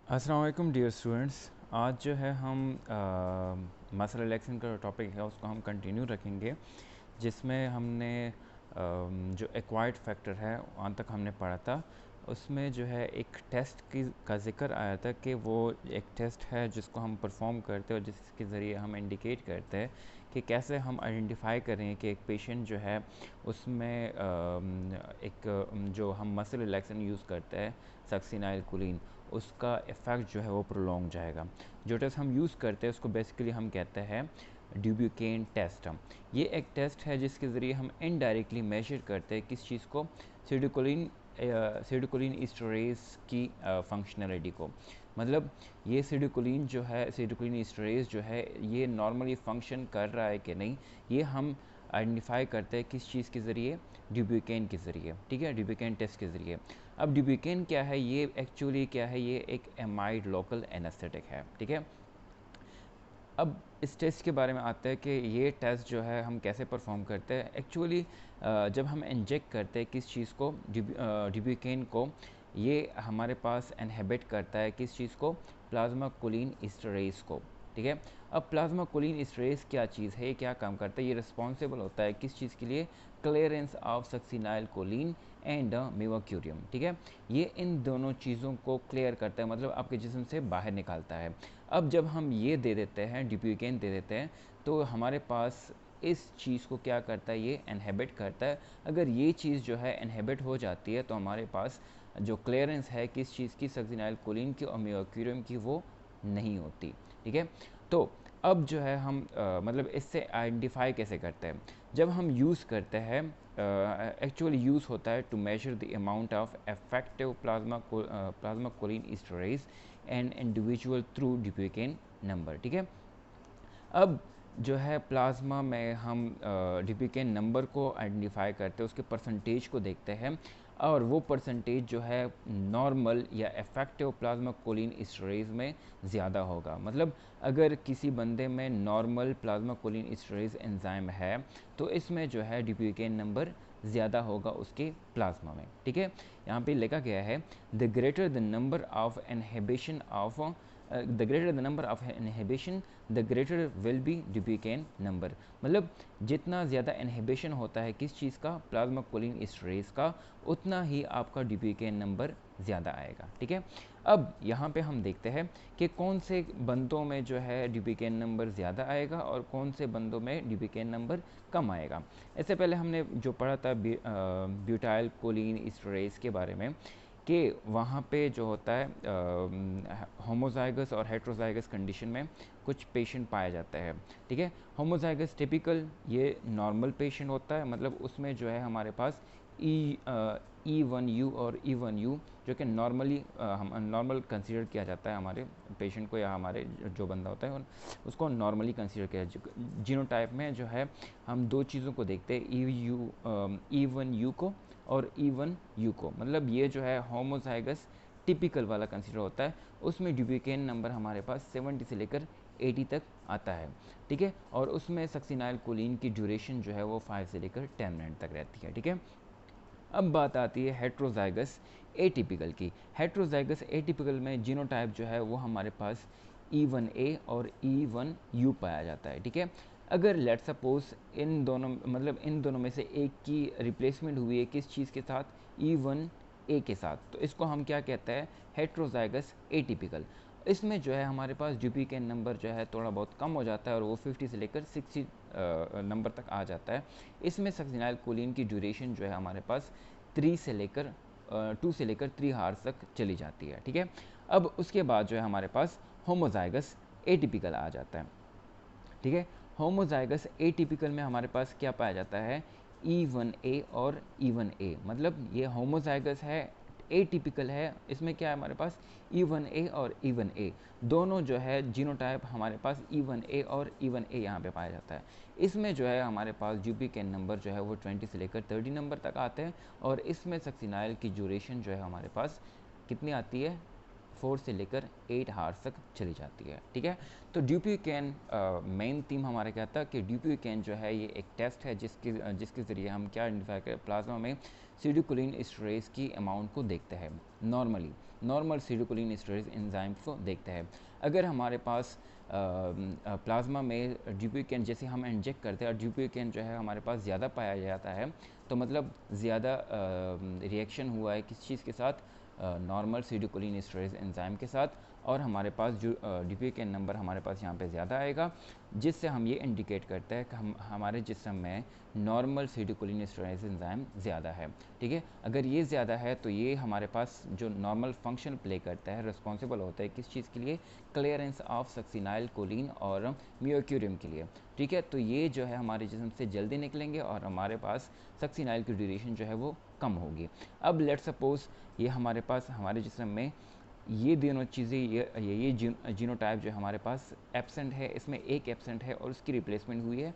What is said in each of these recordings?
अस्सलाम वालेकुम dear students. आज जो है हम मसल रिलैक्सेशन का टॉपिक है उसको हम कंटिन्यू रखेंगे, जिसमें हमने जो एक्वायर्ड फैक्टर है वहाँ तक हमने पढ़ा था। उसमें जो है एक टेस्ट की का जिक्र आया था कि वो एक टेस्ट है जिसको हम परफॉर्म करते हैं और जिसके ज़रिए हम इंडिकेट करते हैं कि कैसे हम आइडेंटिफाई करें कि एक पेशेंट जो है उसमें जो हम मसल रिलैक्सेशन यूज़ करते हैं सक्सिनाइलकोलिन, उसका इफ़ेक्ट जो है वो प्रोलॉन्ग जाएगा। जो टेस्ट हम यूज़ करते हैं उसको बेसिकली हम कहते हैं ड्यूब्यूकेन टेस्ट। ये एक टेस्ट है जिसके ज़रिए हम इनडायरेक्टली मेजर करते हैं किस चीज़ को, सिडोकोलिन एस्टरेज की फंक्शनलिटी को। मतलब ये सिडोकोलिन एस्टरेज जो है ये नॉर्मली फंक्शन कर रहा है कि नहीं, ये हम आइडेंटिफाई करते हैं किस चीज़ के ज़रिए, ड्यूब्यूकेन के ज़रिए। ठीक है, ड्यूब्यूकेन टेस्ट के ज़रिए। अब ड्यूब्यूकेन क्या है, ये एक्चुअली क्या है, ये एक एमाइड लोकल एनेस्थेटिक है। ठीक है, अब इस टेस्ट के बारे में आता है कि ये टेस्ट जो है हम कैसे परफॉर्म करते हैं। एक्चुअली जब हम इंजेक्ट करते हैं किस चीज़ को, ड्यूब्यूकेन को, ये हमारे पास इनहिबिट करता है किस चीज़ को, प्लाज्मा कोलिन एस्टरेज को। ठीक है, अब प्लाज्मा कोलिन एस्टरेज क्या चीज़ है, ये क्या काम करता है, ये रिस्पॉन्सिबल होता है किस चीज़ के लिए, clearance of succinyl choline and mivacurium. ठीक है, ये इन दोनों चीज़ों को क्लियर करता है, मतलब आपके जिस्म से बाहर निकालता है। अब जब हम ये दे देते हैं, ड्यूब्यूकेन दे देते हैं, तो हमारे पास इस चीज़ को क्या करता है, ये इनहिबिट करता है। अगर ये चीज़ जो है इनहिबिट हो जाती है तो हमारे पास जो क्लियरेंस है किस चीज़ की, सक्सिनाइल कोलिन की और मेवाक्यूरियम की, वो नहीं होती। ठीक है, तो अब जो है हम मतलब इससे आइडेंटिफाई कैसे करते हैं, जब हम यूज़ करते हैं, एक्चुअली यूज़ होता है to measure the amount of effective plasma Colin esterase and individual through dibucaine number. ठीक है, अब जो है प्लाज्मा में हम ड्यूब्यूकेन नंबर को आइडेंटिफाई करते हैं, उसके परसेंटेज को देखते हैं, और वो परसेंटेज जो है नॉर्मल या इफेक्टिव प्लाज्मा कोलिन एस्टरेज में ज़्यादा होगा। मतलब अगर किसी बंदे में normal plasma Colin esterase enzyme है तो इसमें जो है ड्यूब्यूकेन नंबर ज़्यादा होगा उसके प्लाज्मा में। ठीक है, यहाँ पे लिखा गया है the greater the number of inhibition of the greater the number of inhibition the greater will be dibucaine number. मतलब जितना ज़्यादा इनहिबिशन होता है किस चीज़ का, प्लाज्मा कोलिन एस्टरेज का, उतना ही आपका ड्यूब्यूकेन नंबर ज़्यादा आएगा। ठीक है, अब यहाँ पे हम देखते हैं कि कौन से बंदों में जो है ड्यूब्यूकेन नंबर ज़्यादा आएगा और कौन से बंदों में ड्यूब्यूकेन नंबर कम आएगा। इससे पहले हमने जो पढ़ा था ब्यूटाइल कोलिन एस्टरेज के बारे में, कि वहाँ पे जो होता है होमोजाइगस और हेट्रोजाइगस कंडीशन में कुछ पेशेंट पाया जाता है। ठीक है, होमोजाइगस टिपिकल ये नॉर्मल पेशेंट होता है, मतलब उसमें जो है हमारे पास E1U और E1U जो कि नॉर्मली हम नॉर्मल कंसीडर किया जाता है हमारे पेशेंट को, या हमारे जो बंदा होता है उसको नॉर्मली कंसीडर किया। जीनोटाइप में जो है हम दो चीज़ों को देखते हैं, E1U को और E1U को। मतलब ये जो है होमोजाइगस टिपिकल वाला कंसीडर होता है, उसमें ड्यूब्यूकेन नंबर हमारे पास 70 से लेकर 80 तक आता है। ठीक है, और उसमें सक्सिनाइल कोलिन की ड्यूरेशन जो है वो 5 से लेकर 10 मिनट तक रहती है। ठीक है, अब बात आती है हेट्रोजाइगस एटिपिकल की। हेट्रोजाइगस एटिपिकल में जीनोटाइप जो है वो हमारे पास E1A और E1U पाया जाता है। ठीक है, अगर लेट सपोज इन दोनों, मतलब इन दोनों में से एक की रिप्लेसमेंट हुई है किस चीज़ के साथ, E1A के साथ, तो इसको हम क्या कहते हैं, हेट्रोजाइगस एटिपिकल। इसमें जो है हमारे पास ड्यूब्यूकेन नंबर जो है थोड़ा बहुत कम हो जाता है और वो 50 से लेकर 60 नंबर तक आ जाता है। इसमें सक्सिनाइल कोलिन की ड्यूरेशन जो है हमारे पास 2 से लेकर 3 हार्स तक चली जाती है। ठीक है, अब उसके बाद जो है हमारे पास होमोजाइगस एटिपिकल आ जाता है। ठीक है, होमोजाइगस एटिपिकल में हमारे पास क्या पाया जाता है, E1A और E1A। मतलब ये होमोजाइगस है, एटिपिकल है, इसमें क्या है हमारे पास E1A और E1A दोनों जो है जीनोटाइप हमारे पास E1A और E1A यहाँ पे पाया जाता है। इसमें जो है हमारे पास ड्यूब्यूकेन नंबर जो है वो 20 से लेकर 30 नंबर तक आते हैं, और इसमें सक्सिनाइल की ड्यूरेशन जो है हमारे पास कितनी आती है, 4 से लेकर 8 हार्स तक चली जाती है। ठीक है, तो ड्यूपिकेन मेन थीम हमारा क्या था कि ड्यूपिकेन जो है ये एक टेस्ट है जिसके ज़रिए हम क्या आइडेंटिफाई करें, प्लाज्मा में एसिटिलकोलिन एस्टरेज की अमाउंट को देखते हैं। नॉर्मल एसिटिलकोलिन एस्टरेज एंजाइम्स को देखते हैं। अगर हमारे पास प्लाज्मा में ड्यूपिकेन जैसे हम इंजेक्ट करते हैं और ड्यूपिकेन जो है हमारे पास ज़्यादा पाया जाता है, तो मतलब ज़्यादा रिएक्शन हुआ है किस चीज़ के साथ, नॉर्मल एसिटिलकोलिन एस्टरेज एंजाइम के साथ, और हमारे पास जो ड्यूपिकेन नंबर हमारे पास यहाँ पे ज़्यादा आएगा, जिससे हम ये इंडिकेट करते हैं कि हमारे जिस्म में नॉर्मल एसिटिलकोलिन एस्टरेज एंजाइम ज़्यादा है। ठीक है, अगर ये ज़्यादा है तो ये हमारे पास जो नॉर्मल फंक्शन प्ले करता है, रिस्पॉन्सिबल होता है किस चीज़ के लिए, क्लियरेंस ऑफ सक्सिनाइल कोलिन और मियोक्यूरियम के लिए। ठीक है, तो ये जो है हमारे जिस्म से जल्दी निकलेंगे और हमारे पास सक्सिनाइल की ड्यूरेशन जो है वो कम होगी। अब लेट सपोज ये हमारे पास हमारे जिस्म में ये दोनों चीज़ें ये जीनोटाइप जो हमारे पास एब्सेंट है, इसमें एक एब्सेंट है और उसकी रिप्लेसमेंट हुई है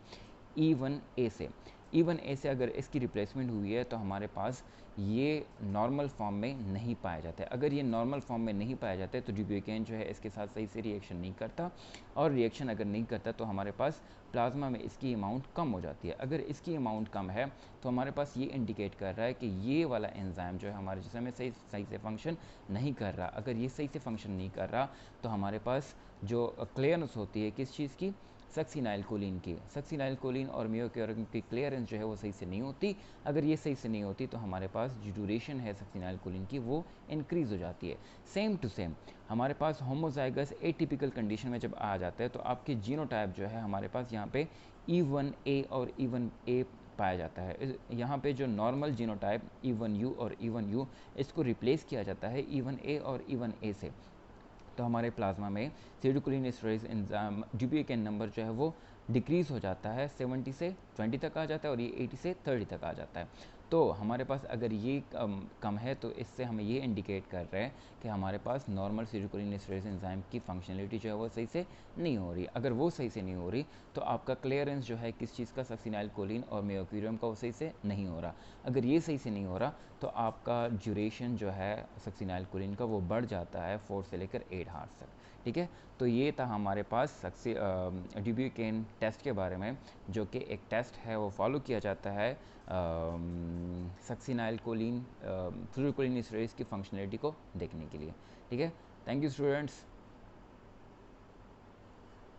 E1A से। E1A से अगर इसकी रिप्लेसमेंट हुई है तो हमारे पास ये नॉर्मल फॉर्म में नहीं पाया जाता है। अगर ये नॉर्मल फॉर्म में नहीं पाया जाता है तो ड्यूपिकेन जो है इसके साथ सही से रिएक्शन नहीं करता, और रिएक्शन अगर नहीं करता तो हमारे पास प्लाज्मा में इसकी अमाउंट कम हो जाती है। अगर इसकी अमाउंट कम है तो हमारे पास ये इंडिकेट कर रहा है कि ये वाला एंजाइम जो है हमारे जिस्म में सही से फंक्शन नहीं कर रहा। अगर ये सही से फंक्शन नहीं कर रहा तो हमारे पास जो क्लियरेंस होती है किस चीज़ की, सक्सिनाइल कोलिन और मियोक्यूरियम की क्लियरेंस जो है वो सही से नहीं होती। अगर ये सही से नहीं होती तो हमारे पास जो ड्यूरेशन है सक्सिनाइल कोलिन की वो इंक्रीज़ हो जाती है। सेम टू सेम हमारे पास होमोजाइगस एटिपिकल कंडीशन में जब आ जाता है तो आपके जीनोटाइप जो है हमारे पास यहाँ पे E1A और E1A पाया जाता है। यहाँ पे जो नॉर्मल जीनोटाइप E1U और E1U, इसको रिप्लेस किया जाता है E1A और E1A से। तो हमारे प्लाज्मा में एसिटिलकोलिन एस्टरेज एंजाइम ड्यूपिकेन नंबर जो है वो डिक्रीज़ हो जाता है, 70 से 20 तक आ जाता है और ये 80 से 30 तक आ जाता है। तो हमारे पास अगर ये कम है तो इससे हमें ये इंडिकेट कर रहे हैं कि हमारे पास नॉर्मल एसिटिलकोलिन एस्टरेज एंजाइम की फंक्शनलिटी जो है वो सही से नहीं हो रही। अगर वो सही से नहीं हो रही तो आपका क्लियरेंस जो है किस चीज़ का, सक्सिनाइल कोलिन और मियोक्यूरियम का, वो सही से नहीं हो रहा। अगर ये सही से नहीं हो रहा तो आपका ड्यूरेशन जो है सक्सिनाइल कोलिन का वो बढ़ जाता है 4 से लेकर 8 हार्स तक। ठीक है, तो ये था हमारे पास ड्यूपिकेन टेस्ट के बारे में, जो कि एक टेस्ट है वो फॉलो किया जाता है सक्सिनाइल कोलिन एस्टरेज की फंक्शनलिटी को देखने के लिए। ठीक है, थैंक यू स्टूडेंट्स।